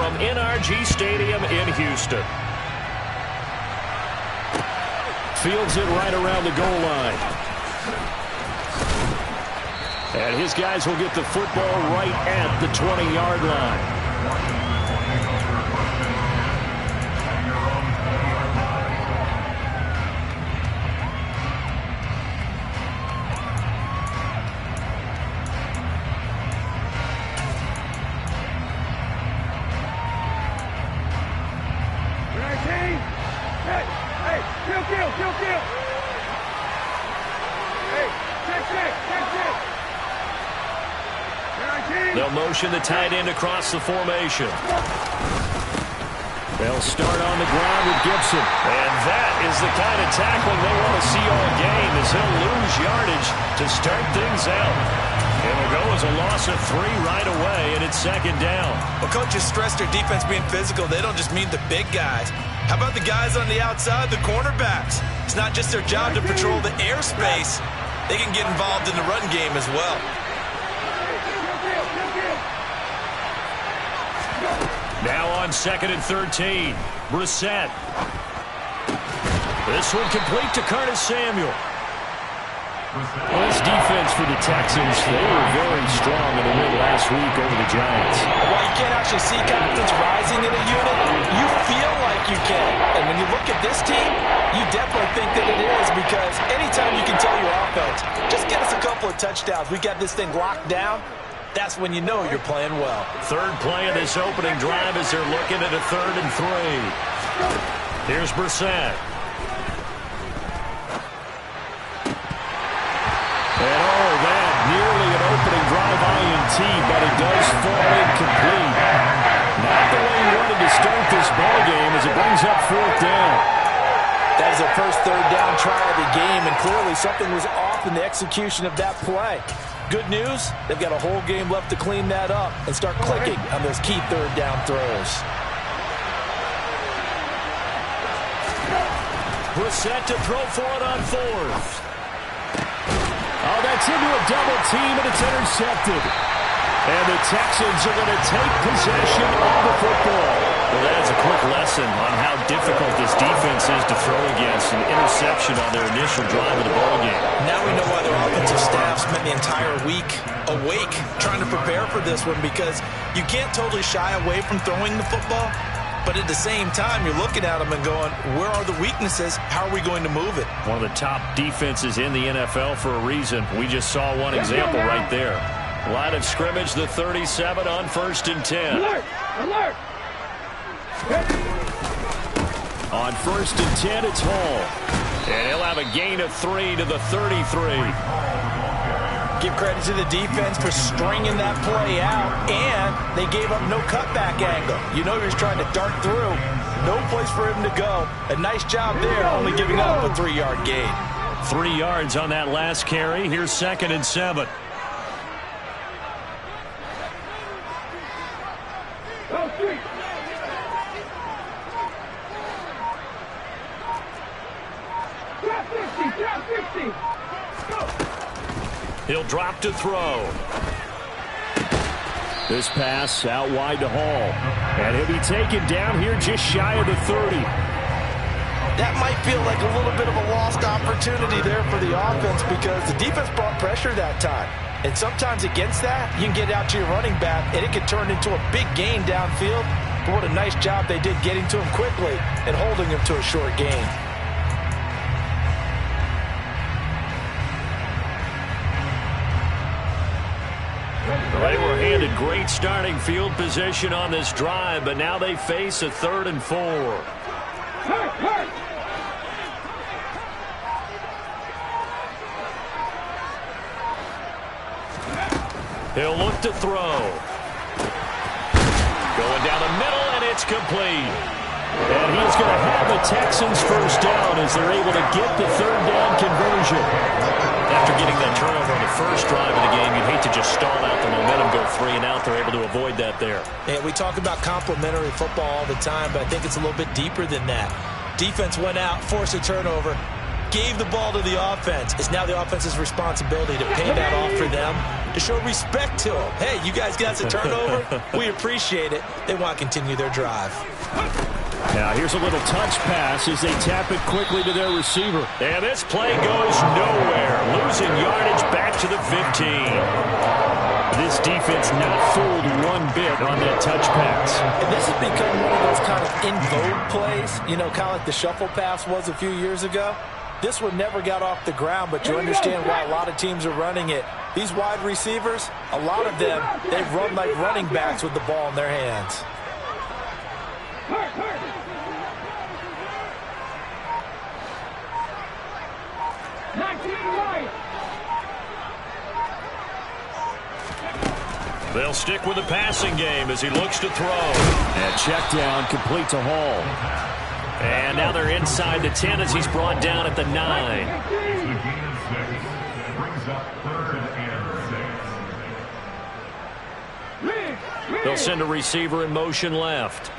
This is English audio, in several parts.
from NRG Stadium in Houston. Fields it right around the goal line. And his guys will get the football right at the 20-yard line. They'll motion the tight end across the formation. They'll start on the ground with Gibson. And that is the kind of tackling they want to see all game, as he'll lose yardage to start things out. It'll go as a loss of 3 right away, and it's second down. Well, coaches stress their defense being physical. They don't just mean the big guys. How about the guys on the outside, the cornerbacks? It's not just their job to patrol the airspace. They can get involved in the run game as well. Now on 2nd and 13, Brissett. This one complete to Curtis Samuel. Well, this defense for the Texans, they were very strong in the win last week over the Giants. While you can't actually see confidence rising in a unit, you feel like you can. And when you look at this team, you definitely think that it is, because anytime you can tell your offense, just get us a couple of touchdowns, we got this thing locked down, that's when you know you're playing well. Third play of this opening drive as they're looking at a 3rd and 3. Here's Brissett. And oh, that nearly an opening drive INT, but it does fall incomplete. Not the way he wanted to start this ball game as it brings up 4th down. That is a first 3rd down try of the game, and clearly something was off in the execution of that play. Good news, they've got a whole game left to clean that up and start clicking on those key 3rd down throws. Brissett to throw for it on 4th. Oh, that's into a double team, and it's intercepted. And the Texans are going to take possession of the football. Well, that is a quick lesson on how difficult this defense is to throw against. An interception on their initial drive of the ballgame. Now we know why their offensive staff spent the entire week awake trying to prepare for this one, because you can't totally shy away from throwing the football, but at the same time, you're looking at them and going, where are the weaknesses? How are we going to move it? One of the top defenses in the NFL for a reason. We just saw one example right there. Line of scrimmage, the 37 on 1st and 10. Alert! Alert! On 1st and 10, it's Hall. And he'll have a gain of 3 to the 33. Give credit to the defense for stringing that play out, and they gave up no cutback angle. You know he was trying to dart through. No place for him to go. A nice job there, only giving up a 3-yard gain. 3 yards on that last carry. Here's 2nd and 7. He'll drop to throw. This pass out wide to Hall. And he'll be taken down here just shy of the 30. That might feel like a little bit of a lost opportunity there for the offense, because the defense brought pressure that time. And sometimes against that, you can get out to your running back, and it can turn into a big gain downfield. But what a nice job they did getting to him quickly and holding him to a short gain. They were handed great starting field position on this drive, but now they face a 3rd and 4. He'll look to throw. Going down the middle, and it's complete. And he's going to have the Texans first down as they're able to get the 3rd down conversion. After getting that turnover on the first drive of the game, you'd hate to just stall out the momentum, go 3 and out. They're able to avoid that there. And we talk about complementary football all the time, but I think it's a little bit deeper than that. Defense went out, forced a turnover, gave the ball to the offense. It's now the offense's responsibility to pay that off for them to show respect to them. Hey, you guys got a turnover? We appreciate it. They want to continue their drive. Now here's a little touch pass as they tap it quickly to their receiver. And this play goes nowhere. Losing yardage back to the 15. This defense not fooled one bit on that touch pass. And this has become one of those kind of in vogue plays, you know, kind of like the shuffle pass was a few years ago. This one never got off the ground, but you understand why a lot of teams are running it. These wide receivers, a lot of them, they run like running backs with the ball in their hands. They'll stick with the passing game as he looks to throw. And check down, complete to Hall. And now they're inside the 10 as he's brought down at the 9. They'll send a receiver in motion left.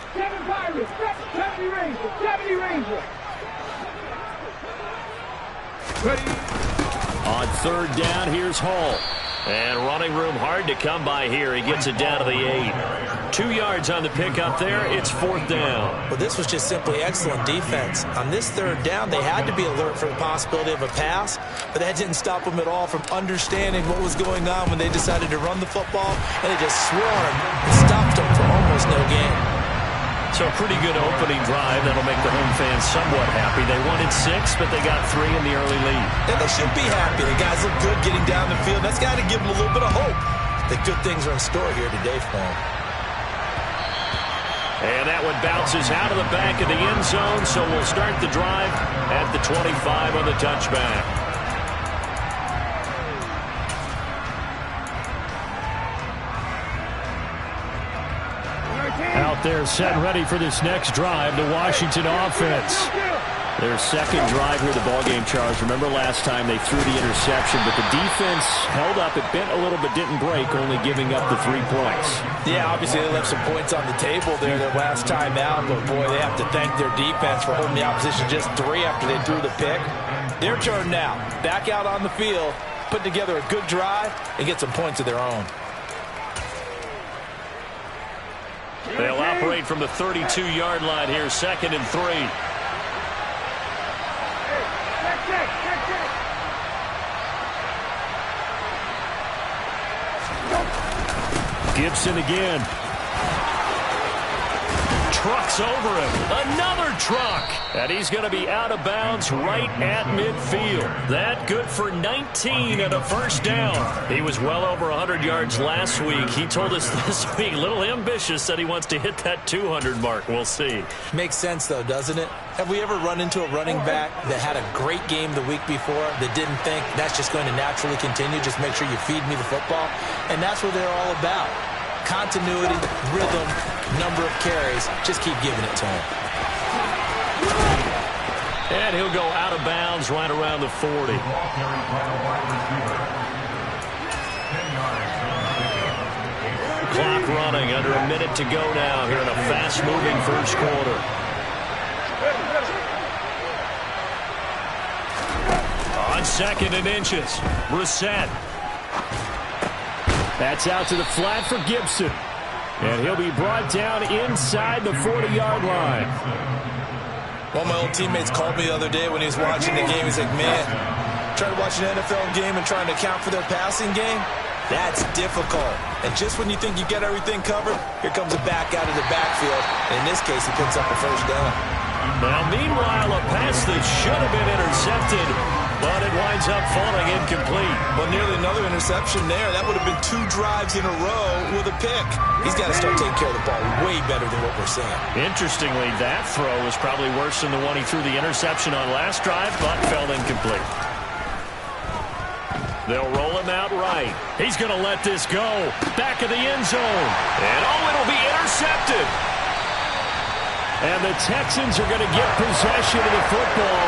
On third down, here's Hall. And running room hard to come by here. He gets it down to the 8. 2 yards on the pickup there. It's fourth down. Well, this was just simply excellent defense. On this third down, they had to be alert for the possibility of a pass, but that didn't stop them at all from understanding what was going on when they decided to run the football, and they just swarmed and stopped them for almost no gain. So a pretty good opening drive. That'll make the home fans somewhat happy. They wanted 6, but they got 3 in the early lead. And they should be happy. The guys look good getting down the field. That's got to give them a little bit of hope that good things are in store here today for them. And that one bounces out of the back of the end zone, so we'll start the drive at the 25 on the touchback. Out there set and ready for this next drive, the Washington offense. Their second drive here, the ballgame, Charles. Remember last time they threw the interception, but the defense held up. It bent a little but didn't break, only giving up the 3 points. Yeah, obviously they left some points on the table there their last time out, but boy, they have to thank their defense for holding the opposition just 3 after they threw the pick. Their turn now. Back out on the field, put together a good drive, and get some points of their own. They'll operate from the 32-yard line here, 2nd and 3. Gibson again. Trucks over him. Another truck. And he's going to be out of bounds right at midfield. That good for 19 and a first down. He was well over 100 yards last week. He told us this week, a little ambitious, said he wants to hit that 200 mark. We'll see. Makes sense, though, doesn't it? Have we ever run into a running back that had a great game the week before that didn't think that's just going to naturally continue? Just make sure you feed me the football. And that's what they're all about. Continuity, rhythm, number of carries. Just keep giving it to him. And he'll go out of bounds right around the 40. Clock running, under a minute to go now here in a fast-moving first quarter. On 2nd and inches, Brissett. That's out to the flat for Gibson. And he'll be brought down inside the 40-yard line. One of my old teammates called me the other day when he was watching the game. He's like, man, trying to watch an NFL game and trying to account for their passing game, that's difficult. And just when you think you get everything covered, here comes a back out of the backfield. And in this case, he picks up a first down. Now, meanwhile, a pass that should have been intercepted, but it winds up falling incomplete. Well, nearly another interception there. That would have been 2 drives in a row with a pick. He's got to start taking care of the ball way better than what we're seeing. Interestingly, that throw was probably worse than the one he threw the interception on last drive, but fell incomplete. They'll roll him out right. He's going to let this go. Back of the end zone. And it'll be intercepted. And the Texans are going to get possession of the football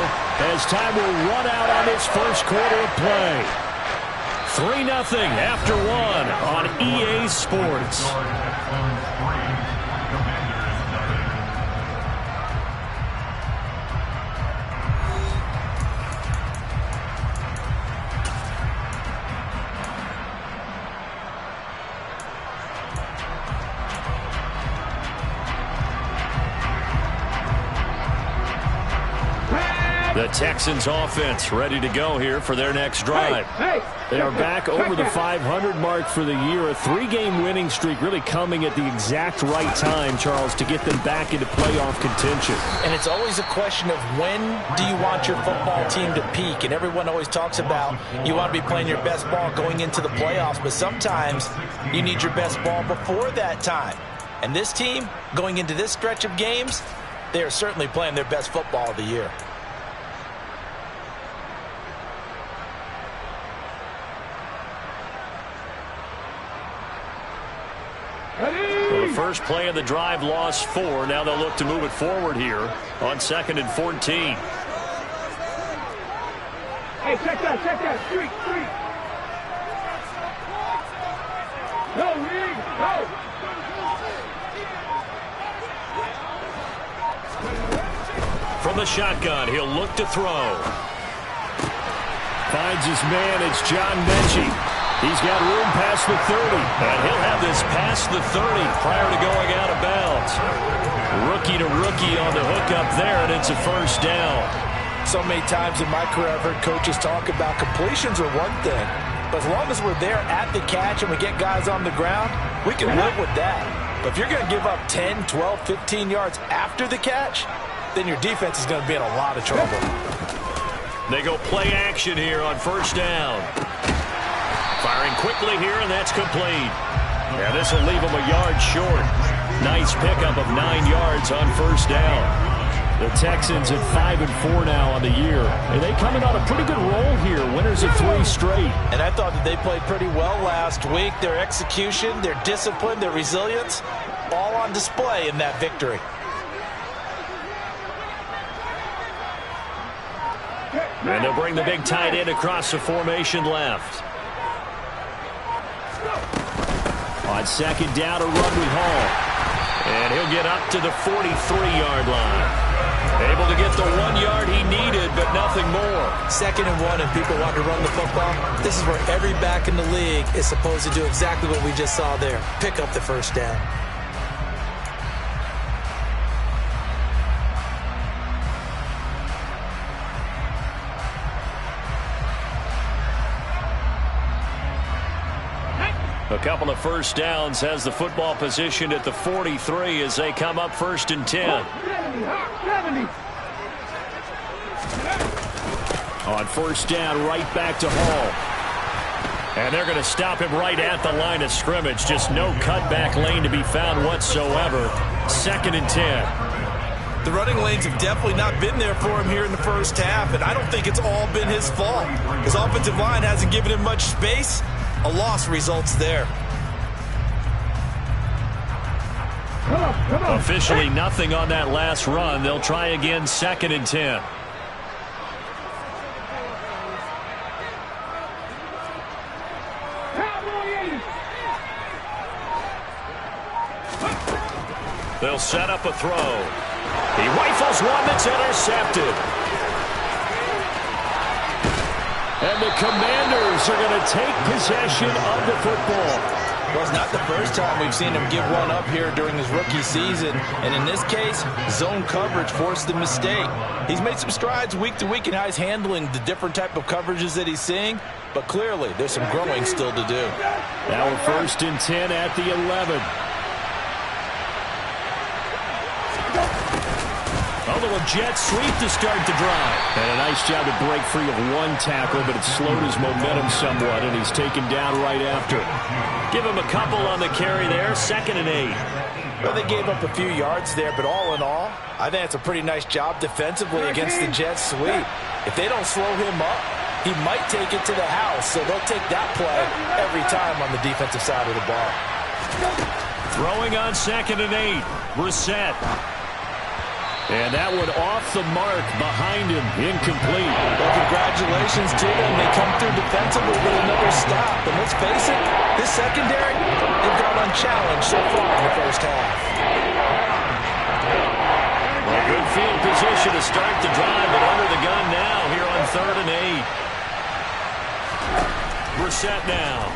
as time will run out on this first quarter of play. 3-0 after 1 on EA Sports. The Texans offense ready to go here for their next drive. They are back over the 500 mark for the year. A 3-game winning streak really coming at the exact right time, Charles, to get them back into playoff contention. And it's always a question of when do you want your football team to peak? And everyone always talks about you want to be playing your best ball going into the playoffs, but sometimes you need your best ball before that time. And this team, going into this stretch of games, they are certainly playing their best football of the year. Well, the first play of the drive lost 4. Now they'll look to move it forward here on 2nd and 14. Hey, check that. Street. Go, Reed, go. From the shotgun, he'll look to throw. Finds his man. It's John Mechie. He's got room past the 30. And he'll have this past the 30 prior to going out of bounds. Rookie to rookie on the hook up there, and it's a first down. So many times in my career, I've heard coaches talk about completions are one thing. But as long as we're there at the catch and we get guys on the ground, we can live with that. But if you're going to give up 10, 12, 15 yards after the catch, then your defense is going to be in a lot of trouble. They go play action here on first down. Firing quickly here, and that's complete. Yeah, this will leave them a yard short. Nice pickup of 9 yards on first down. The Texans at 5-4 now on the year. And they coming on a pretty good roll here. Winners of 3 straight. And I thought that they played pretty well last week. Their execution, their discipline, their resilience, all on display in that victory. And they'll bring the big tight end across the formation left. On second down, a run with Hall. And he'll get up to the 43-yard line. Able to get the 1 yard he needed, but nothing more. 2nd and 1, and people want to run the football. This is where every back in the league is supposed to do exactly what we just saw there. Pick up the first down. A couple of first downs has the football position at the 43 as they come up 1st and 10. On first down, right back to Hall. And they're going to stop him right at the line of scrimmage. Just no cutback lane to be found whatsoever. 2nd and 10. The running lanes have definitely not been there for him here in the first half, and I don't think it's all been his fault. His offensive line hasn't given him much space. A loss results there. Officially nothing on that last run. They'll try again 2nd and 10. They'll set up a throw. He rifles one that's intercepted. And the Commanders are going to take possession of the football. Well, it's not the first time we've seen him give one up here during his rookie season. And in this case, zone coverage forced the mistake. He's made some strides week to week in how he's handling the different type of coverages that he's seeing. But clearly, there's some growing still to do. Now we're 1st and 10 at the 11. A jet sweep to start the drive. And a nice job to break free of one tackle, but it slowed his momentum somewhat, and he's taken down right after. Give him a couple on the carry there. 2nd and 8. Well, they gave up a few yards there, but all in all, I think it's a pretty nice job defensively against the jet sweep. If they don't slow him up, he might take it to the house, so they'll take that play every time on the defensive side of the ball. Throwing on 2nd and 8. Brissett. And that one off the mark behind him, incomplete. Well, congratulations to them. They come through defensively with another stop. And let's face it, this secondary, they've gone unchallenged so far in the first half. Well, good field position to start the drive, but under the gun now here on 3rd and 8. Brissett now.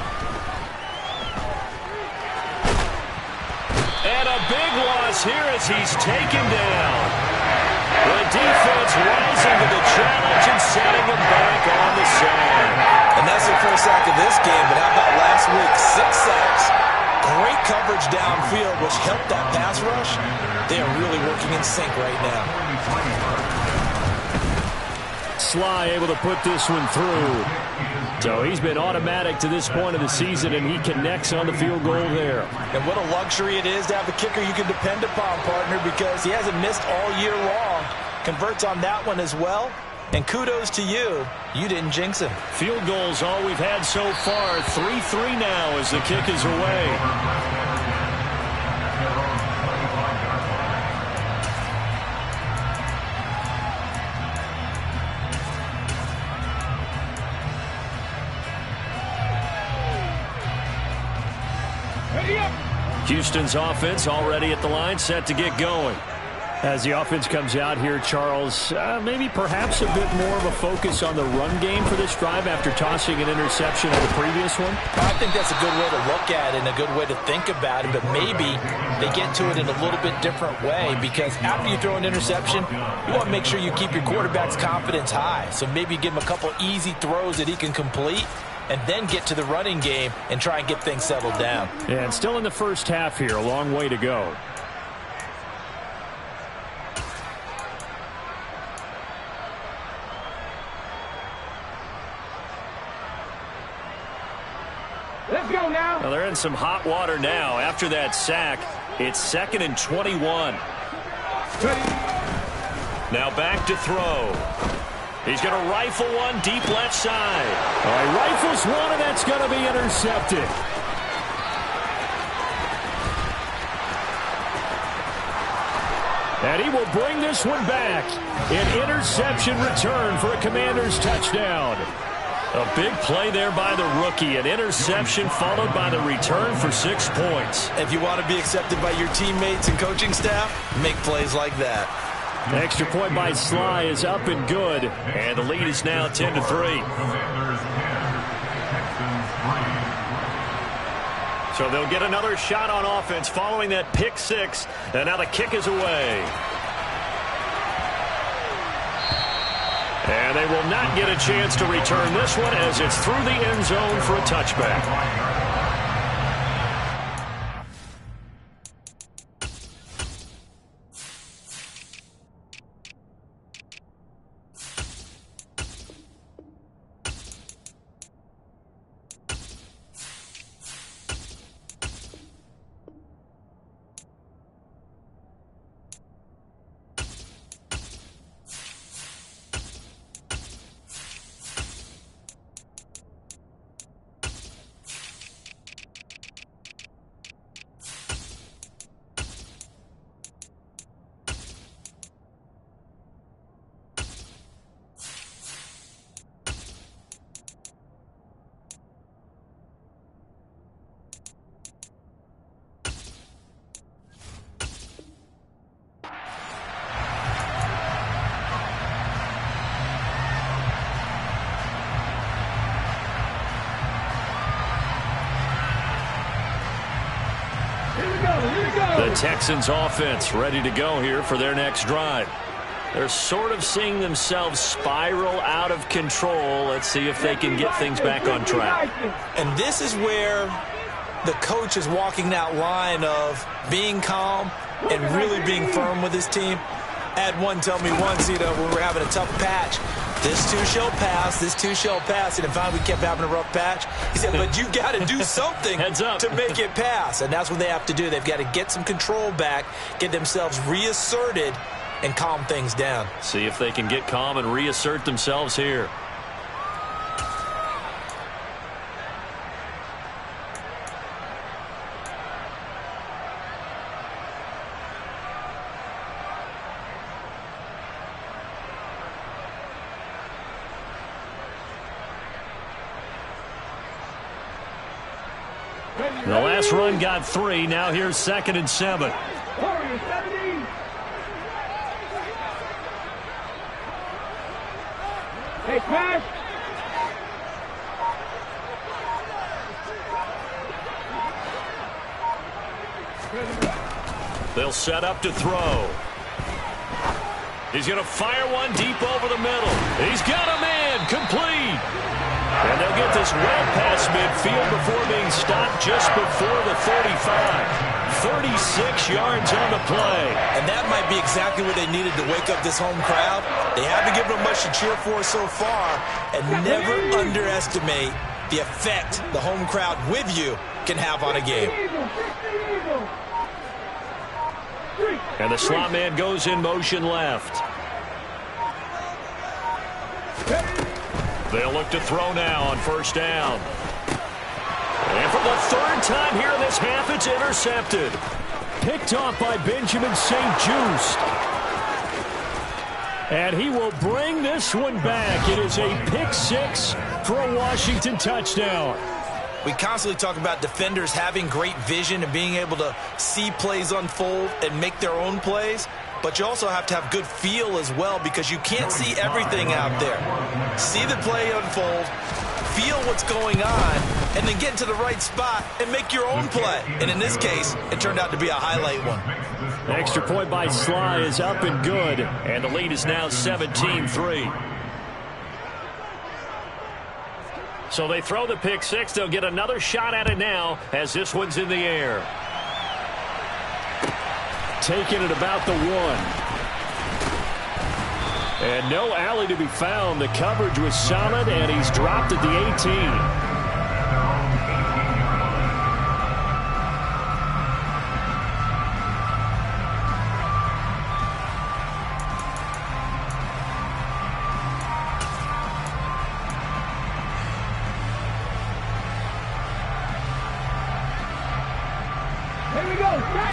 And a big loss here as he's taken down. The defense rising to the challenge and setting them back on the sand. And that's the first sack of this game, but how about last week? 6 sacks. Great coverage downfield, which helped that pass rush. They are really working in sync right now. Sly able to put this one through. So he's been automatic to this point of the season, and he connects on the field goal there. And what a luxury it is to have a kicker you can depend upon, partner, because he hasn't missed all year long. Converts on that one as well. And kudos to you. You didn't jinx him. Field goals all we've had so far. 3-3 now as the kick is away. Houston's offense already at the line, set to get going. As the offense comes out here, Charles, maybe perhaps a bit more of a focus on the run game for this drive after tossing an interception on the previous one? I think that's a good way to look at it and a good way to think about it, but maybe they get to it in a little bit different way, because after you throw an interception, you want to make sure you keep your quarterback's confidence high. So maybe give him a couple easy throws that he can complete, and then get to the running game and try and get things settled down. Yeah, and still in the first half here, a long way to go. Let's go now. Well, they're in some hot water now. After that sack, it's 2nd and 21. Now back to throw. He's going to rifle one deep left side. He rifles one, and that's going to be intercepted. And he will bring this one back. An interception return for a Commanders touchdown. A big play there by the rookie. An interception followed by the return for 6 points. If you want to be accepted by your teammates and coaching staff, make plays like that. Extra point by Sly is up and good. And the lead is now 10-3. So they'll get another shot on offense following that pick six. And now the kick is away. And they will not get a chance to return this one as it's through the end zone for a touchback. The Texans offense ready to go here for their next drive. They're sort of seeing themselves spiral out of control. Let's see if they can get things back on track. And this is where the coach is walking that line of being calm and really being firm with his team. Had one tell me once, when we're having a tough patch, this too shall pass, this too shall pass. And if we kept having a rough patch, he said, but you got to do something to make it pass. And that's what they have to do. They've got to get some control back, get themselves reasserted, and calm things down. See if they can get calm and reassert themselves here. The last run got 3. Now here's 2nd and 7. Hey, pass. They'll set up to throw. He's going to fire one deep over the middle. He's got a man, complete. And they'll get this well past midfield before being stopped just before the 35. 36 yards on the play. And that might be exactly what they needed to wake up this home crowd. They haven't given them much to cheer for so far. And never underestimate the effect the home crowd with you can have on a game. And the slot man goes in motion left. They'll look to throw now on first down. And for the third time here in this half, it's intercepted. Picked off by Benjamin St-Juste. And he will bring this one back. It is a pick six for a Washington touchdown. We constantly talk about defenders having great vision and being able to see plays unfold and make their own plays. But you also have to have good feel as well, because you can't see everything out there. See the play unfold, feel what's going on, and then get to the right spot and make your own play. And in this case, it turned out to be a highlight one. Extra point by Sly is up and good, and the lead is now 17-3. So they throw the pick six. They'll get another shot at it now as this one's in the air. Taking it about the 1. And no alley to be found. The coverage was solid, and he's dropped at the 18.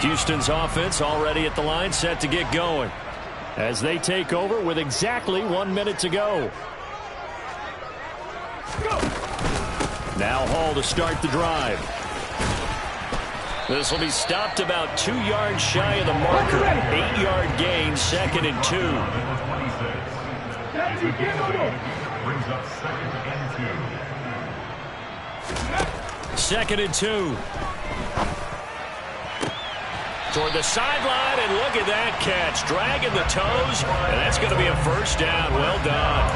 Houston's offense already at the line, set to get going as they take over with exactly 1 minute to go. Now Hall to start the drive. This will be stopped about 2 yards shy of the marker. 8-yard gain, 2nd and 2. Second and 2. Toward the sideline, and look at that catch. Dragging the toes, and that's going to be a first down. Well done.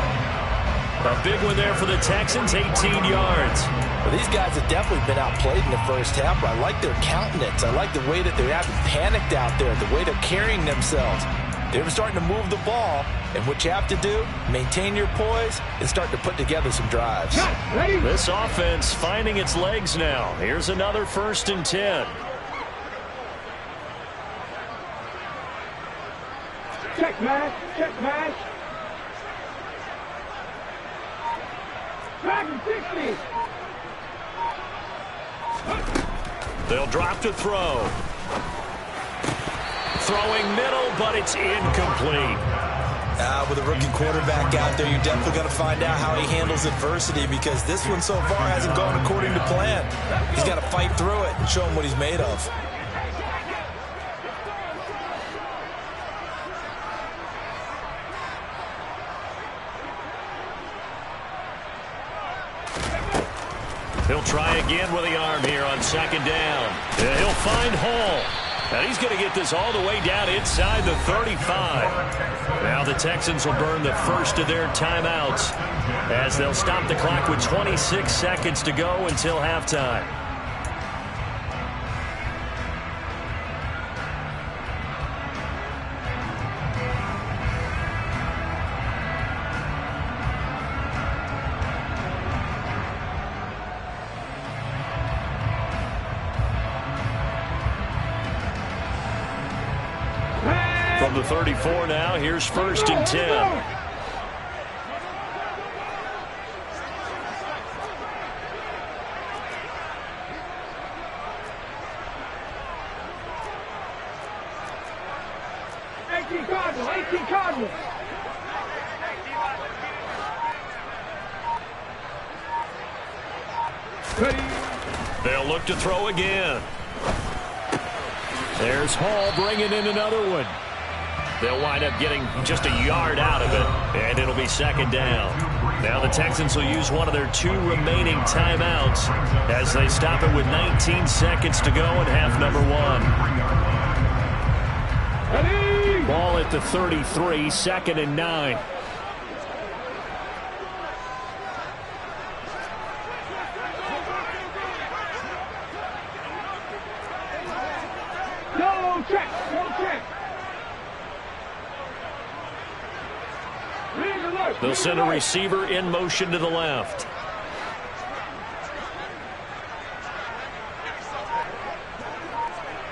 A big one there for the Texans, 18 yards. Well, these guys have definitely been outplayed in the first half, but I like their countenance. I like the way that they're having panicked out there, the way they're carrying themselves. They're starting to move the ball, and what you have to do, maintain your poise and start to put together some drives. This offense finding its legs now. Here's another 1st and 10. Check match, check match. Back and 60. They'll drop to throw. Throwing middle, but it's incomplete. With a rookie quarterback out there, you're definitely going to find out how he handles adversity, because this one so far hasn't gone according to plan. He's got to fight through it and show him what he's made of. He'll try again with the arm here on 2nd down. And he'll find Hall. And he's going to get this all the way down inside the 35. Now the Texans will burn the first of their timeouts as they'll stop the clock with 26 seconds to go until halftime. From the 34 now, here's 1st and 10. Cardinals. They'll look to throw again. There's Hall bringing in another one. They'll wind up getting just a yard out of it, and it'll be 2nd down. Now the Texans will use one of their 2 remaining timeouts as they stop it with 19 seconds to go in half number 1. Ready? Ball at the 33, 2nd and 9. No check. No check. Green alert. They'll send a receiver in motion to the left.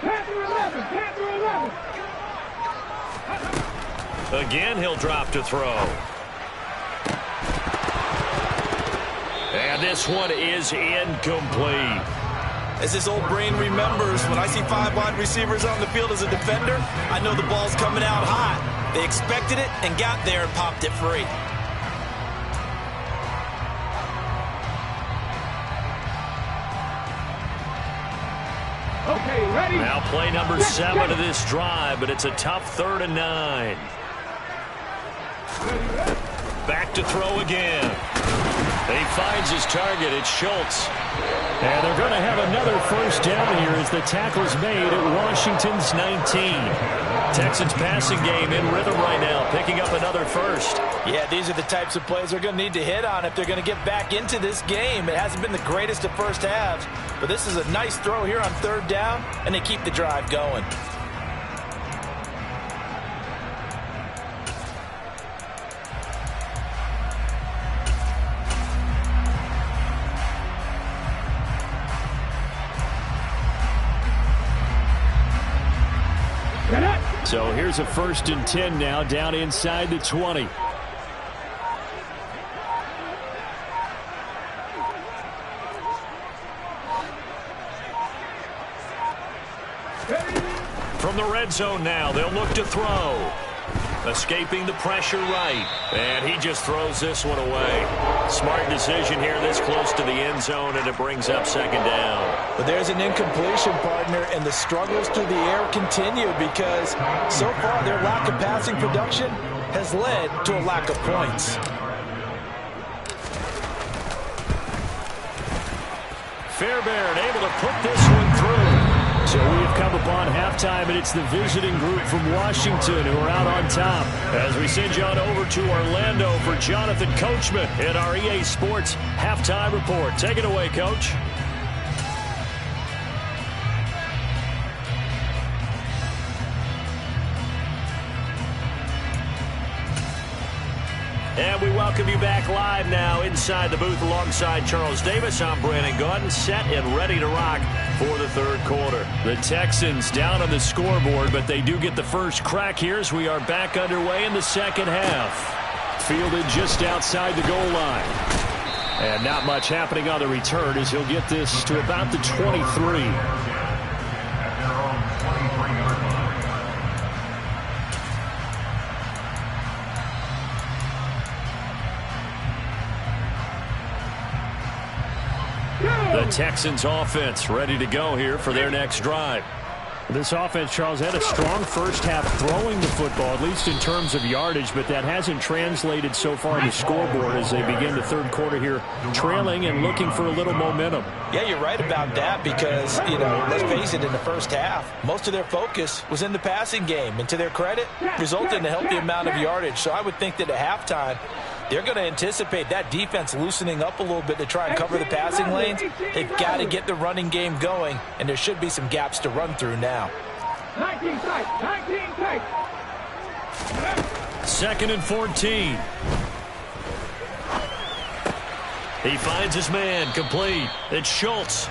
Panther 11. Panther 11. Again, he'll drop to throw. And this one is incomplete. As this old brain remembers, when I see 5 wide receivers on the field as a defender, I know the ball's coming out hot. They expected it and got there and popped it free. Okay, ready. Now play number 7 of this drive, but it's a tough 3rd and 9. Back to throw again. He finds his target. It's Schultz. And they're going to have another first down here as the tackle's made at Washington's 19. Texans passing game in rhythm right now, picking up another first. Yeah, these are the types of plays they're going to need to hit on if they're going to get back into this game. It hasn't been the greatest of first halves, but this is a nice throw here on 3rd down, and they keep the drive going. So here's a 1st and 10 now, down inside the 20. From the red zone now, they'll look to throw. Escaping the pressure right. And he just throws this one away. Smart decision here this close to the end zone, and it brings up 2nd down. But there's an incompletion, partner, and the struggles through the air continue because so far their lack of passing production has led to a lack of points. Fairbairn able to put this one through. So we have come upon halftime, and it's the visiting group from Washington who are out on top. As we send you on over to Orlando for Jonathan Coachman in our EA Sports Halftime Report. Take it away, Coach. And we welcome you back live now inside the booth alongside Charles Davis. I'm Brandon Gaudin, set and ready to rock for the 3rd quarter. The Texans down on the scoreboard, but they do get the first crack here as we are back underway in the 2nd half. Fielded just outside the goal line. And not much happening on the return as he'll get this to about the 23. The Texans offense ready to go here for their next drive. This offense, Charles, had a strong first half throwing the football, at least in terms of yardage, but that hasn't translated so far on the scoreboard as they begin the 3rd quarter here, trailing and looking for a little momentum. Yeah, you're right about that because, let's face it, in the first half, most of their focus was in the passing game. And to their credit, resulted in a healthy amount of yardage. So I would think that at halftime, they're going to anticipate that defense loosening up a little bit to try and cover the passing lanes. They've got to get the running game going, and there should be some gaps to run through now. 19 tight. 19 tight. 2nd and 14. He finds his man, complete. It's Schultz.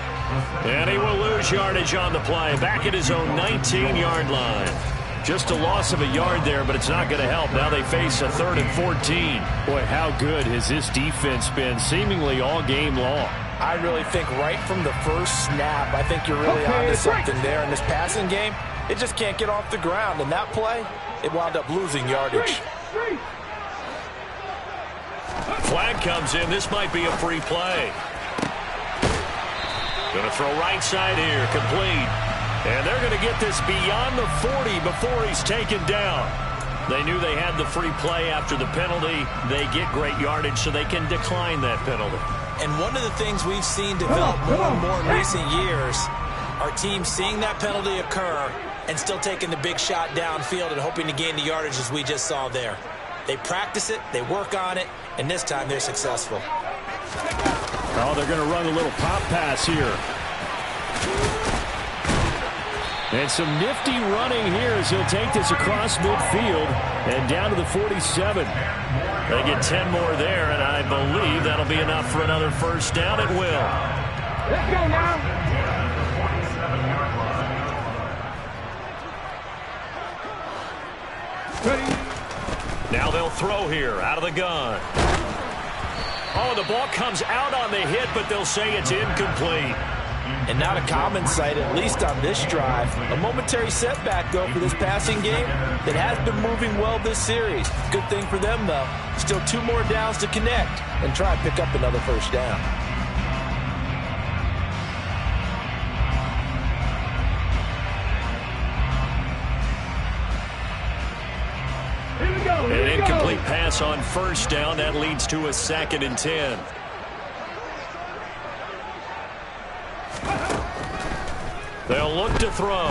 And he will lose yardage on the play, back at his own 19-yard line. Just a loss of a yard there, but it's not going to help. Now they face a 3rd and 14. Boy, how good has this defense been seemingly all game long? I really think right from the first snap, I think you're really onto something there in this passing game. It just can't get off the ground. And that play, it wound up losing yardage. Flag comes in. This might be a free play. Going to throw right side here, complete. And they're going to get this beyond the 40 before he's taken down. They knew they had the free play after the penalty. They get great yardage, so they can decline that penalty. And one of the things we've seen develop more and more in recent years are teams seeing that penalty occur and still taking the big shot downfield and hoping to gain the yardage as we just saw there. They practice it, they work on it, and this time they're successful. Oh, they're going to run a little pop pass here. And some nifty running here as he'll take this across midfield and down to the 47. They get 10 more there, and I believe that'll be enough for another first down. It will. Let's go now. Ready. Now they'll throw here out of the gun. Oh, the ball comes out on the hit, but they'll say it's incomplete. And not a common sight, at least on this drive. A momentary setback, though, for this passing game that has been moving well this series. Good thing for them, though. Still 2 more downs to connect and try and pick up another first down. An incomplete pass on first down. That leads to a 2nd and 10. They'll look to throw.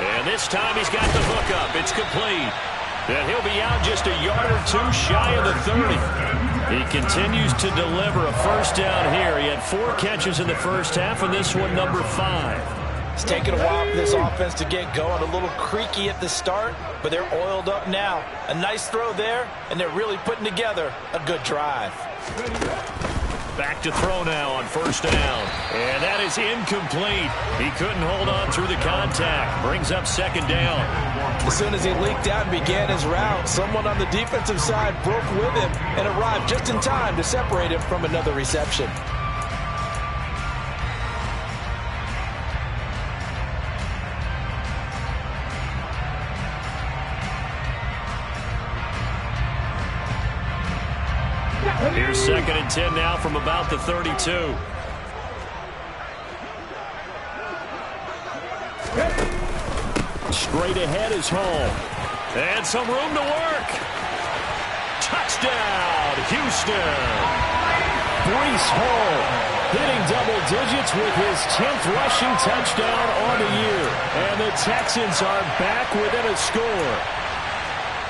And this time he's got the hook up. It's complete. And he'll be out just a yard or 2 shy of the 30. He continues to deliver a first down here. He had 4 catches in the first half, and this one number 5. It's taken a while for this offense to get going. A little creaky at the start, but they're oiled up now. A nice throw there, and they're really putting together a good drive. Back to throw now on first down. And that is incomplete. He couldn't hold on through the contact. Brings up 2nd down. As soon as he leaked out and began his route, someone on the defensive side broke with him and arrived just in time to separate him from another reception. Here's 2nd and 10 now from about the 32. Straight ahead is Hall. And some room to work. Touchdown, Houston. Breece Hall hitting double digits with his 10th rushing touchdown on the year. And the Texans are back within a score.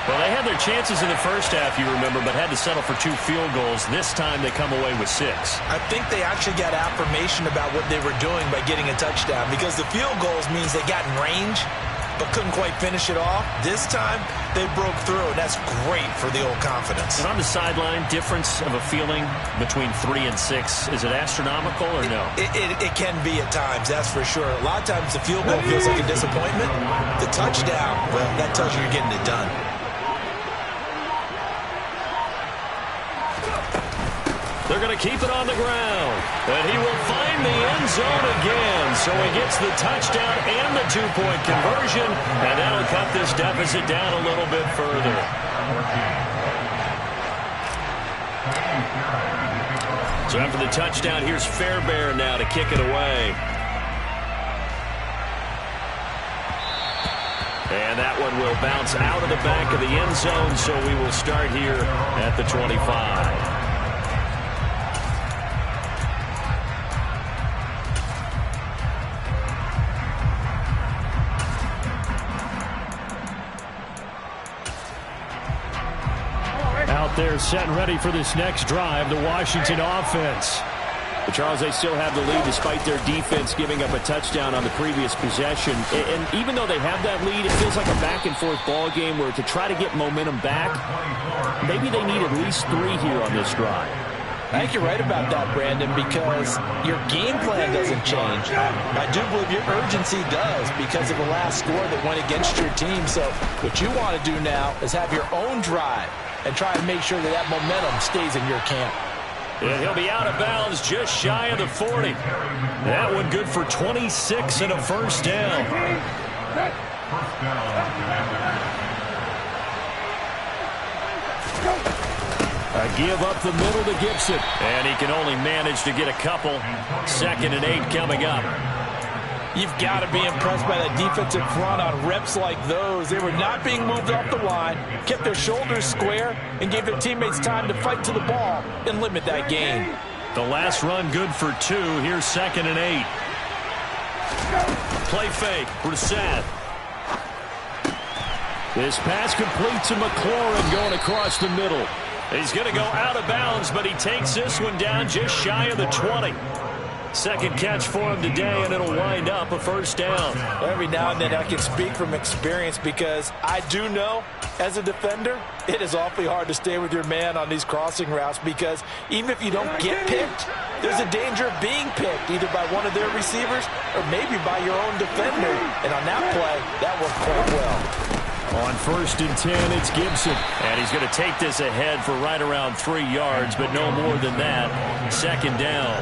Well, they had their chances in the first half, you remember, but had to settle for 2 field goals. This time they come away with 6. I think they actually got affirmation about what they were doing by getting a touchdown, because the field goals means they got in range but couldn't quite finish it off. This time they broke through, and that's great for the old confidence. And on the sideline, difference of a feeling between 3 and 6, is it astronomical or no? It can be at times, that's for sure. A lot of times the field goal feels like a disappointment. The touchdown, well, that tells you you're getting it done. They're going to keep it on the ground. And he will find the end zone again. So he gets the touchdown and the 2-point conversion. And that'll cut this deficit down a little bit further. So after the touchdown, here's Fairbairn now to kick it away. And that one will bounce out of the back of the end zone. So we will start here at the 25. They're set and ready for this next drive, the Washington offense. But Charles, they still have the lead despite their defense giving up a touchdown on the previous possession. And even though they have that lead, it feels like a back-and-forth ball game where to try to get momentum back, maybe they need at least 3 here on this drive. I think you're right about that, Brandon, because your game plan doesn't change. I do believe your urgency does because of the last score that went against your team. So what you want to do now is have your own drive and try and make sure that that momentum stays in your camp. And he'll be out of bounds just shy of the 40. That one good for 26 and a first down. A give up the middle to Gibson. And he can only manage to get a couple. 2nd and 8 coming up. You've got to be impressed by that defensive front on reps like those. They were not being moved off the line, kept their shoulders square, and gave their teammates time to fight to the ball and limit that gain. The last run good for 2. Here's 2nd and 8. Play fake. Brissett. This pass complete to McLaurin going across the middle. He's going to go out of bounds, but he takes this one down just shy of the 20. Second catch for him today, and it'll wind up a first down. Every now and then I can speak from experience because I do know, as a defender, it is awfully hard to stay with your man on these crossing routes because even if you don't get picked, there's a danger of being picked either by one of their receivers or maybe by your own defender. And on that play, that worked quite well. On 1st and 10, it's Gibson. And he's going to take this ahead for right around 3 yards, but no more than that. Second down.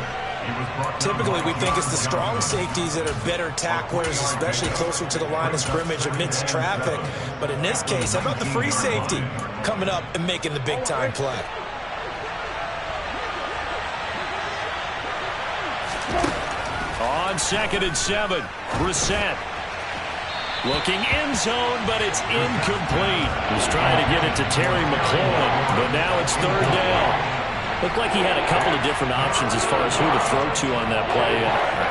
Typically, we think it's the strong safeties that are better tacklers, especially closer to the line of scrimmage amidst traffic. But in this case, how about the free safety coming up and making the big-time play? On 2nd and 7, Brissett. Looking end zone, but it's incomplete. He's trying to get it to Terry McLaurin, but now it's 3rd down. Looked like he had a couple of different options as far as who to throw to on that play.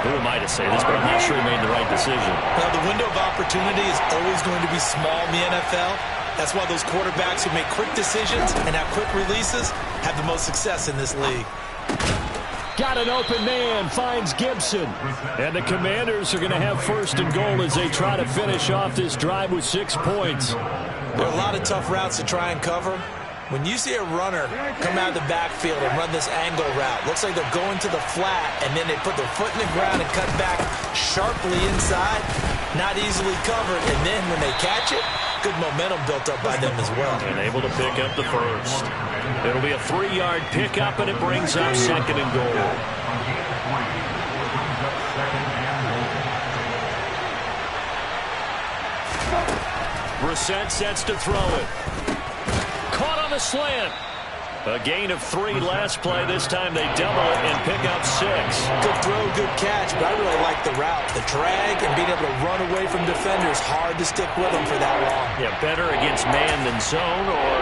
Who am I to say this, but I'm not sure he made the right decision. Well, the window of opportunity is always going to be small in the NFL. That's why those quarterbacks who make quick decisions and have quick releases have the most success in this league. Got an open man, finds Gibson. And the Commanders are going to have 1st and goal as they try to finish off this drive with 6 points. There are a lot of tough routes to try and cover. When you see a runner come out of the backfield and run this angle route, looks like they're going to the flat, and then they put their foot in the ground and cut back sharply inside, not easily covered, and then when they catch it, good momentum built up by them as well. And able to pick up the first. It'll be a 3-yard pickup, and it brings up 2nd and goal. Brissett sets to throw it. Caught on the slant. A gain of 3 last play. This time they double it and pick up 6. Good throw, good catch, but I really like the route. The drag and being able to run away from defenders, hard to stick with them for that long. Yeah, better against man than zone, or?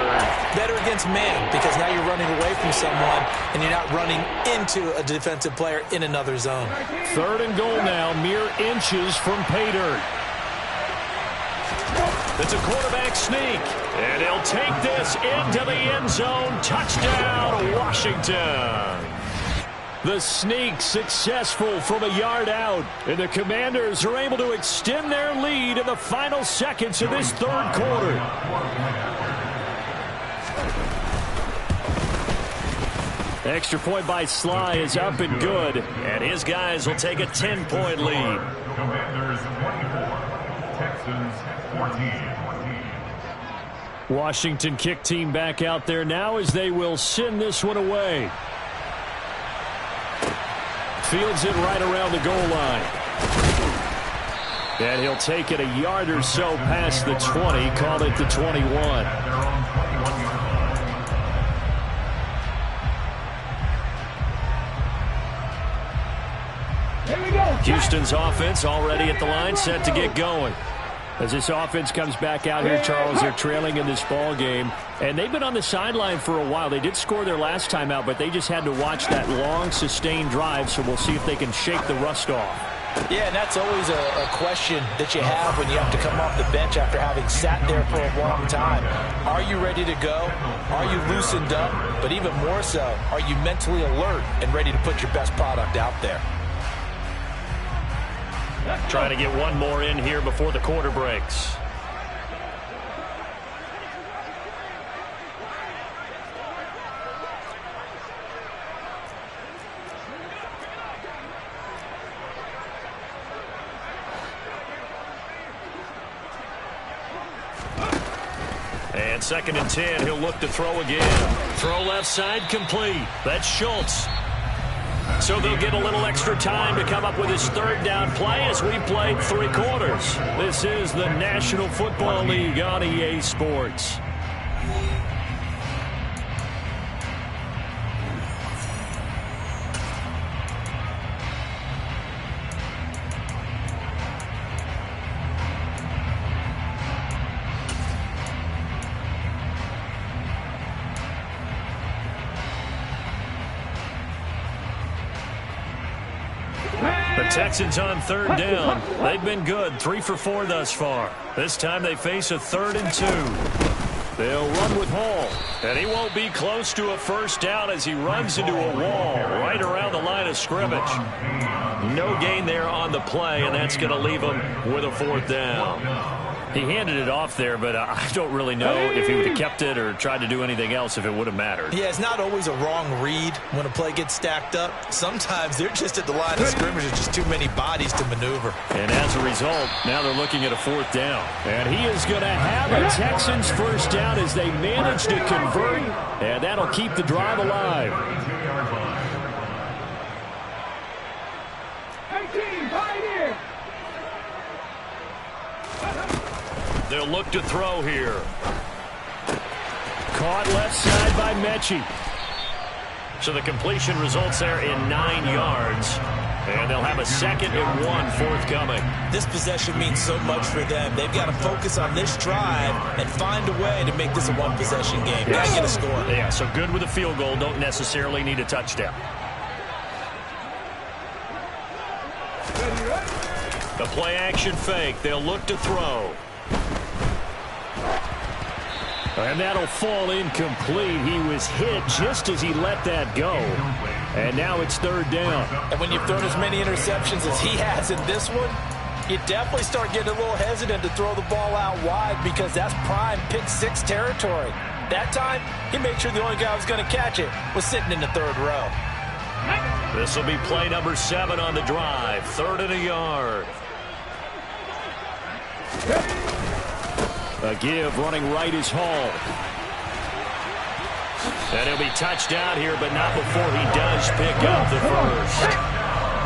Better against man, because now you're running away from someone and you're not running into a defensive player in another zone. 3rd and goal now, mere inches from pay dirt. It's a quarterback sneak, and he'll take this into the end zone. Touchdown, Washington. The sneak successful from a yard out, and the Commanders are able to extend their lead in the final seconds of this 3rd quarter. Extra point by Sly is up and good, and his guys will take a 10-point lead. Commanders 24, Texans 14. Washington kick team back out there now as they will send this one away. Fields it right around the goal line. And he'll take it a yard or so past the 20, call it the 21. Houston's offense already at the line, set to get going. As this offense comes back out here, Charles, they're trailing in this ball game, and they've been on the sideline for a while. They did score their last time out, but they just had to watch that long, sustained drive, so we'll see if they can shake the rust off. Yeah, and that's always a question that you have when you have to come off the bench after having sat there for a long time. Are you ready to go? Are you loosened up? But even more so, are you mentally alert and ready to put your best product out there? Trying to get one more in here before the quarter breaks. And 2nd and 10, he'll look to throw again. Throw left side complete. That's Schultz. So they'll get a little extra time to come up with his 3rd down play as we played 3 quarters. This is the National Football League on EA Sports. The Texans on third down. They've been good, 3 for 4 thus far. This time they face a 3rd and 2. They'll run with Hall, and he won't be close to a first down as he runs into a wall right around the line of scrimmage. No gain there on the play, and that's going to leave him with a 4th down. He handed it off there, but I don't really know if he would have kept it or tried to do anything else if it would have mattered. Yeah, it's not always a wrong read when a play gets stacked up. Sometimes they're just at the line of scrimmage. There's just too many bodies to maneuver. And as a result, now they're looking at a 4th down. And he is going to have a Texans first down as they manage to convert, and that'll keep the drive alive. 18, Pioneer. They'll look to throw here. Caught left side by Mechie. So the completion results there in 9 yards. And they'll have a 2nd and 1 forthcoming. This possession means so much for them. They've got to focus on this drive and find a way to make this a one-possession game. Got to get a score. Yeah, so good with a field goal. Don't necessarily need a touchdown. The play-action fake. They'll look to throw. And that'll fall incomplete. He was hit just as he let that go. And now it's 3rd down. And when you've thrown as many interceptions as he has in this one, you definitely start getting a little hesitant to throw the ball out wide because that's prime pick 6 territory. That time, he made sure the only guy who was going to catch it was sitting in the 3rd row. This will be play number 7 on the drive. 3rd and a yard. A give running right is Hall. And he'll be touched down here, but not before he does pick up the first.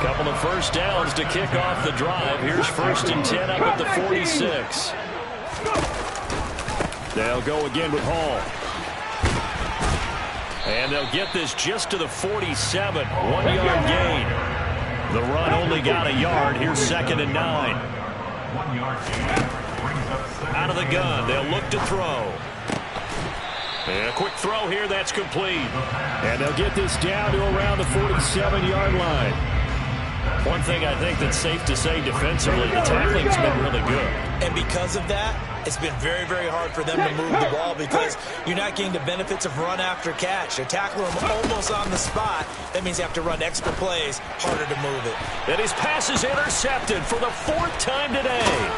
Couple of first downs to kick off the drive. Here's 1st and 10 up at the 46. They'll go again with Hall. And they'll get this just to the 47. 1-yard gain. The run only got a yard. Here's 2nd and 9. 1-yard gain. Out of the gun, they'll look to throw. And a quick throw here, that's complete. And they'll get this down to around the 47-yard line. One thing I think that's safe to say defensively, the tackling's been really good. And because of that, it's been very, very hard for them to move the ball because you're not getting the benefits of run after catch. They tackle him almost on the spot. That means you have to run extra plays, harder to move it. And his pass is intercepted for the 4th time today.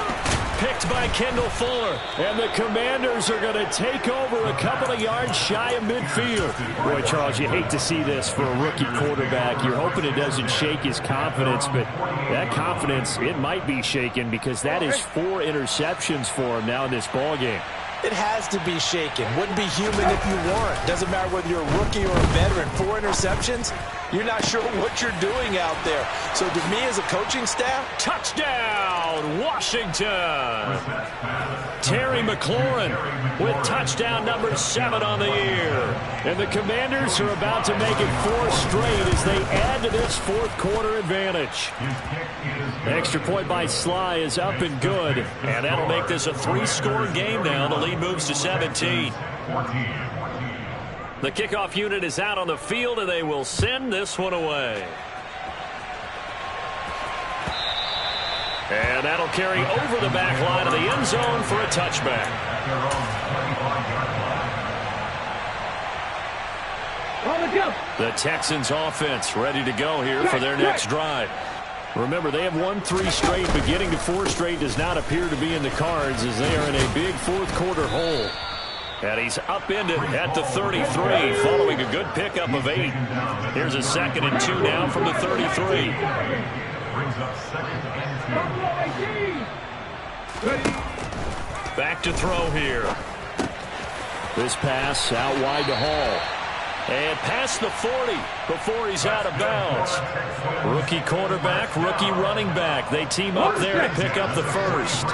Picked by Kendall Fuller. And the Commanders are going to take over a couple of yards shy of midfield. Boy, Charles, you hate to see this for a rookie quarterback. You're hoping it doesn't shake his confidence, but that confidence, it might be shaken because that is 4 interceptions for him now in this ballgame. It has to be shaken. Wouldn't be human if you weren't. Doesn't matter whether you're a rookie or a veteran. 4 interceptions, you're not sure what you're doing out there. So to me as a coaching staff, touchdown, Washington. Terry McLaurin with touchdown number 7 on the year. And the Commanders are about to make it 4 straight as they add to this 4th quarter advantage. Extra point by Sly is up and good. And that'll make this a 3-score game now. The lead moves to 17. The kickoff unit is out on the field, and they will send this one away. And that'll carry over the back line of the end zone for a touchback. The Texans offense ready to go here for their next drive. Remember, they have won 3 straight, but getting to 4 straight does not appear to be in the cards as they are in a big 4th quarter hole. And he's upended at the 33 following a good pickup of 8. Here's a 2nd and 2 now from the 33. Back to throw here. This pass out wide to Hall. And past the 40 before he's out of bounds. Rookie quarterback, rookie running back. They team up there to pick up the first.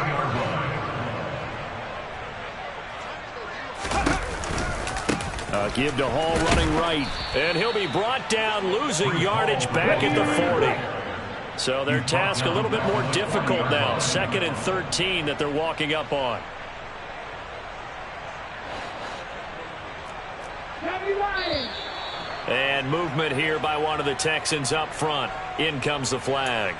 Give to Hall running right. And he'll be brought down, losing yardage back at the 40. So their task a little bit more difficult now. 2nd and 13 that they're walking up on. And movement here by one of the Texans up front. In comes the flag.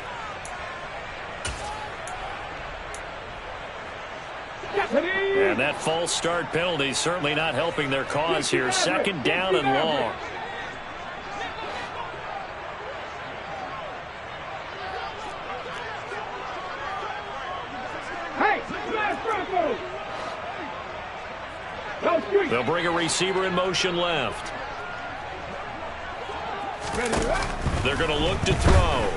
And that false start penalty certainly not helping their cause here. Second down and long. They'll bring a receiver in motion left. They're going to look to throw.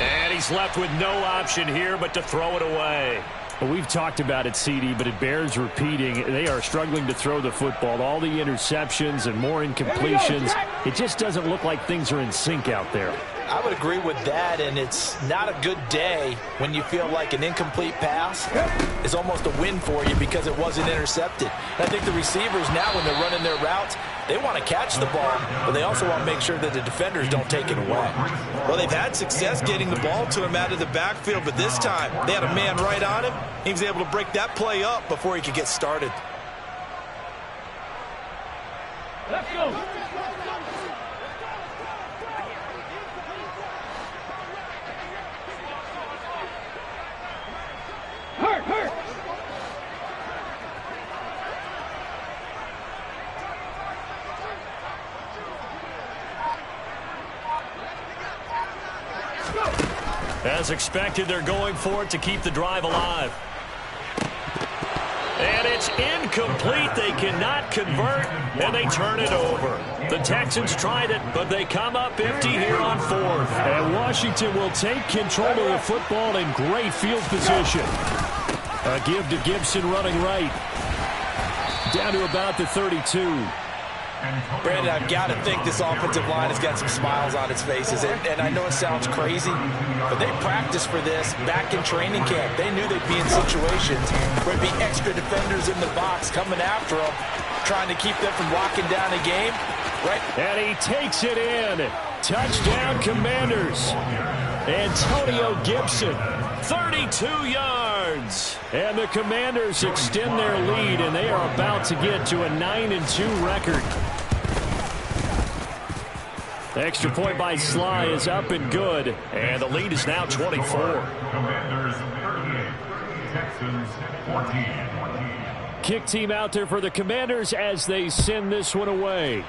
And he's left with no option here but to throw it away. Well, we've talked about it, CD, but it bears repeating. They are struggling to throw the football. All the interceptions and more incompletions. It just doesn't look like things are in sync out there. I would agree with that, and it's not a good day when you feel like an incomplete pass is almost a win for you because it wasn't intercepted. And I think the receivers now, when they're running their routes, they want to catch the ball, but they also want to make sure that the defenders don't take it away. Well, they've had success getting the ball to him out of the backfield, but this time they had a man right on him. He was able to break that play up before he could get started. Let's go. Hurt. As expected, they're going for it to keep the drive alive. And it's incomplete. They cannot convert, and they turn it over. The Texans tried it, but they come up empty here on fourth. And Washington will take control of the football in great field position. A give to Gibson running right. Down to about the 32. Brandon, I've got to think this offensive line has got some smiles on its faces. And I know it sounds crazy, but they practiced for this back in training camp. They knew they'd be in situations where there'd be extra defenders in the box coming after them, trying to keep them from locking down a game. Right? And he takes it in. Touchdown, Commanders. Antonio Gibson. 32 yards. And the Commanders extend their lead, and they are about to get to a 9-2 record. The extra point by Sly is up and good. And the lead is now 24. Commanders 38, Texans 14. Kick team out there for the Commanders as they send this one away.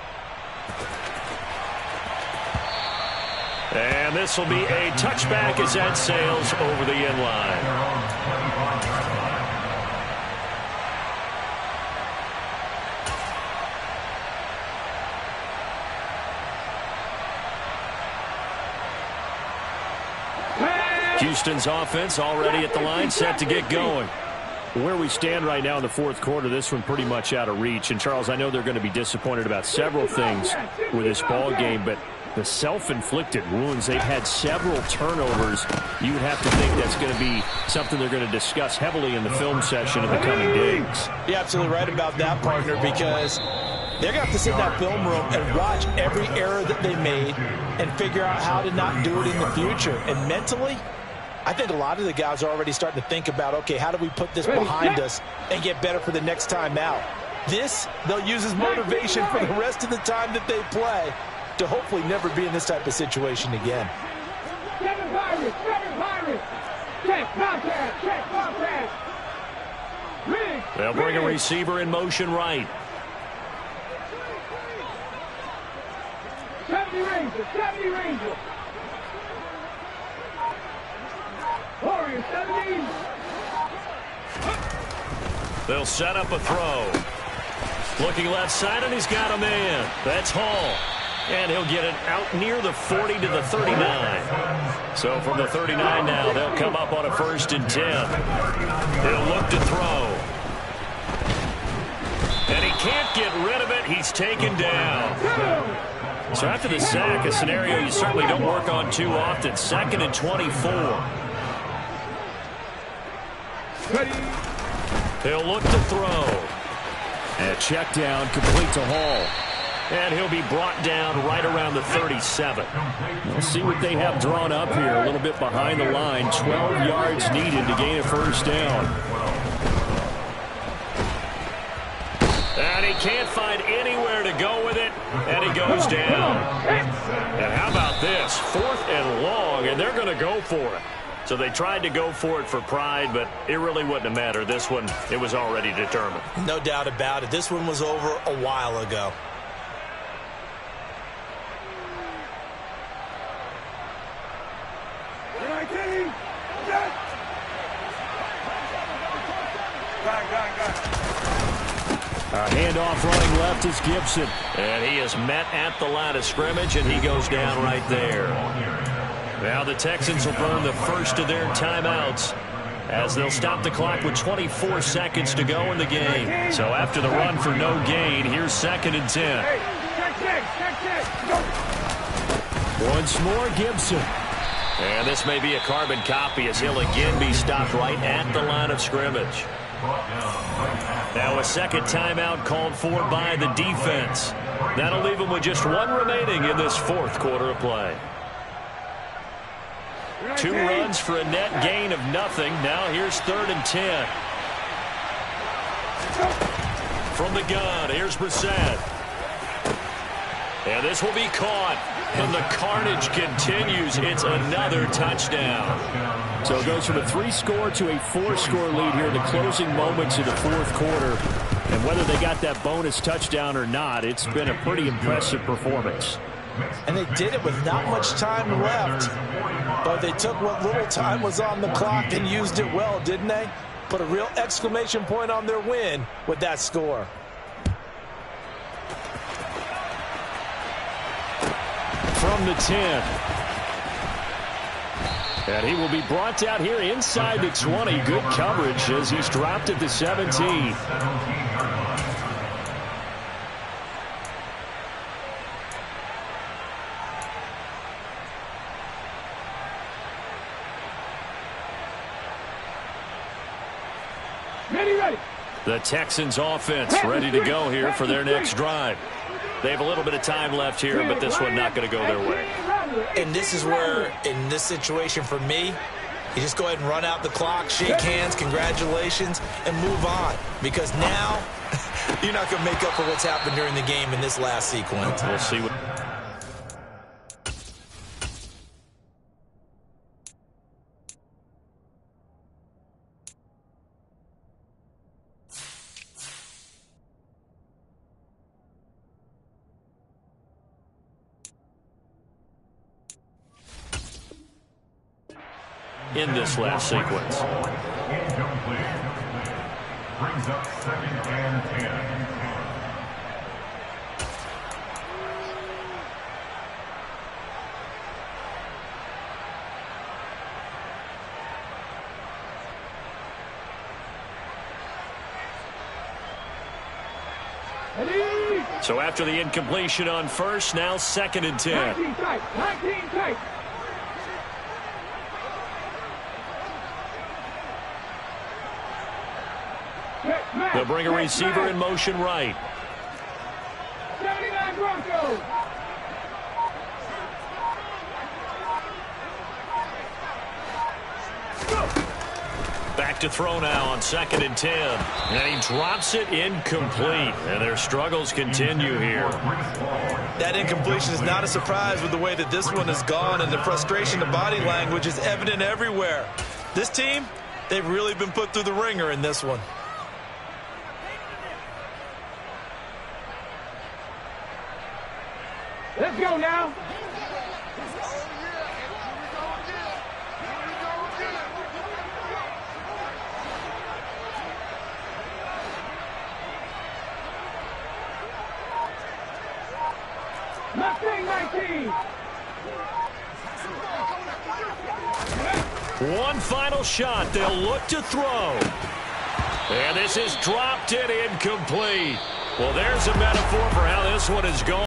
And this will be a touchback as that sails over the end line. Houston's offense already at the line, set to get going. Where we stand right now in the fourth quarter, this one pretty much out of reach. And, Charles, I know they're going to be disappointed about several things with this ball game, but the self-inflicted wounds, they've had several turnovers. You would have to think that's going to be something they're going to discuss heavily in the film session in the coming days. You're absolutely right about that, partner, because they're going to have to sit in that film room and watch every error that they made and figure out how to not do it in the future. And mentally, I think a lot of the guys are already starting to think about, okay, how do we put this behind us and get better for the next time out? This, they'll use as motivation for the rest of the time that they play to hopefully never be in this type of situation again. Seven Pirates. Check contact. They'll bring a receiver in motion right. 70 Rangers. Warriors 70. They'll set up a throw. Looking left side, and he's got a man. That's Hall. And he'll get it out near the 40 to the 39. So from the 39 now, they'll come up on a 1st and 10. He'll look to throw. And he can't get rid of it. He's taken down. So after the sack, a scenario you certainly don't work on too often. 2nd and 24. He'll look to throw. And a check down, complete to Hall. And he'll be brought down right around the 37. We'll see what they have drawn up here. A little bit behind the line. 12 yards needed to gain a 1st down. And he can't find anywhere to go with it. And he goes down. And how about this? 4th and long, and they're going to go for it. So they tried to go for it for pride, but it really wouldn't have mattered. This one, it was already determined. No doubt about it. This one was over a while ago. A handoff running left is Gibson. And he is met at the line of scrimmage, and he goes down right there. Now the Texans will burn the first of their timeouts as they'll stop the clock with 24 seconds to go in the game. So after the run for no gain, here's 2nd and 10. Once more, Gibson. And this may be a carbon copy as he'll again be stopped right at the line of scrimmage. Now a second timeout called for by the defense. That'll leave them with just one remaining in this 4th quarter of play. 2 runs for a net gain of nothing. Now here's 3rd and 10. From the gun, here's Brissett. And this will be caught. And the carnage continues. It's another touchdown. So it goes from a 3-score to a 4-score lead here in the closing moments of the 4th quarter. And whether they got that bonus touchdown or not, it's been a pretty impressive performance. And they did it with not much time left. But they took what little time was on the clock and used it well, didn't they? Put a real exclamation point on their win with that score. From the 10. And he will be brought down here inside the 20. Good coverage as he's dropped at the 17. Ready. The Texans offense ready to go here for their next drive. They have a little bit of time left here, but this one not going to go their way. And this is where, in this situation for me, you just go ahead and run out the clock, shake hands, congratulations, and move on. Because now, you're not going to make up for what's happened during the game in this last sequence. We'll see what... in this last sequence. Incomplete. Brings up 2nd and 10. So after the incompletion on first, now 2nd and 10. 19 tight. They'll bring a receiver in motion right. 79 Broncos. Back to throw now on 2nd and 10. And he drops it incomplete. And their struggles continue here. That incompletion is not a surprise with the way that this one has gone, and the frustration, the body language is evident everywhere. This team, they've really been put through the ringer in this one. Let's go now. Mustang 19. One final shot. They'll look to throw. And this is dropped and incomplete. Well, there's a metaphor for how this one is going.